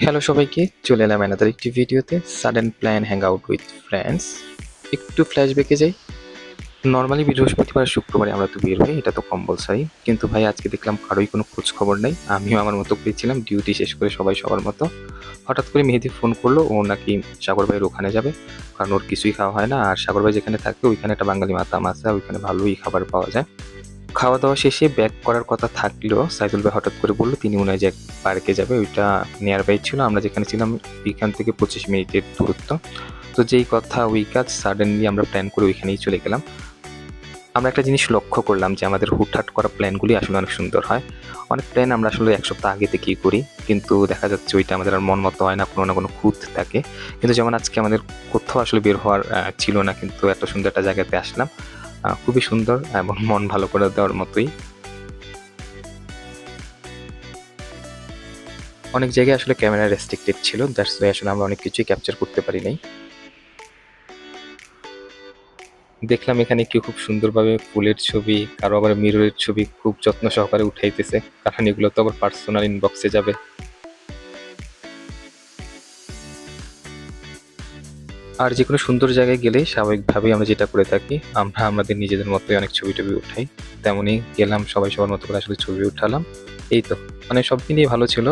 Hello সবাইকে, চলে এলাম অ্যানাদার একটি ভিডিওতে। Sudden plan hang out with friends. একটু ফ্ল্যাশব্যাকে যাই। নর্মালি বৃহস্পতিবার শুক্রবারে আমরা তো বের হই, এটা তো কম্পালসারি। কিন্তু ভাই আজকে দেখলাম কারোই কোনো খোঁজ খবর নেই। আমিও আমার মতো করেছিলাম, ডিউটি শেষ করে সবাই সবার মতো। হঠাৎ করে মেহেদি ফোন করলো, ও নাকি সাগর ভাইয়ের ওখানে যাবে, কারণ ওর কিছুই খাওয়া হয় না। আর সাগর ভাই যেখানে থাকে ওইখানে একটা বাঙালি মাতাম আছে, ওইখানে ভালোই খাবার পাওয়া যায়। খাওয়া দাওয়া শেষে ব্যাক করার কথা থাকলেও সাইদুল ভাই হঠাৎ করে বললো তিনি মনে হয় যে এক পার্কে যাবে। ওইটা নিয়ার বাই ছিল, আমরা যেখানে ছিলাম এখান থেকে 25 মিনিটের দূরত্ব। তো যেই কথা ওই কাজ, সাডেনলি আমরা প্ল্যান করে ওইখানেই চলে গেলাম। আমরা একটা জিনিস লক্ষ্য করলাম যে আমাদের হুটহাট করা প্ল্যানগুলি আসলে অনেক সুন্দর হয়। অনেক প্ল্যান আমরা আসলে এক সপ্তাহ আগে থেকেই করি, কিন্তু দেখা যাচ্ছে ওইটা আমাদের আর মন মতো হয় না, কোনো না কোনো খুঁত থাকে। কিন্তু যেমন আজকে আমাদের কোথাও আসলে বের হওয়ার ছিল না, কিন্তু এত সুন্দর একটা জায়গাতে আসলাম। খুবই সুন্দর এবং মন ভালো করে দেওয়ার মতোই। অনেক জায়গায় আসলে ক্যামেরা রেস্ট্রিক্টেড ছিল, দ্যাটস ওয়াই আসলে আমরা অনেক কিছুই ক্যাপচার করতে পারি নাই। দেখলাম এখানে কেউ খুব সুন্দরভাবে ফুলের ছবি, কারো আবার মিররের ছবি খুব যত্ন সহকারে উঠাইতেছে, কারণ এগুলো তো আবার পার্সোনাল ইনবক্সে যাবে। আর যে কোনো সুন্দর জায়গায় গেলে স্বাভাবিকভাবেই আমরা যেটা করে থাকি, আমরা আমাদের নিজেদের মতোই অনেক ছবি টবি উঠাই। তেমনই গেলাম, সবাই সবার মতো করে আসলে ছবি উঠালাম। এই তো, মানে সব মিলিয়ে ভালো ছিল।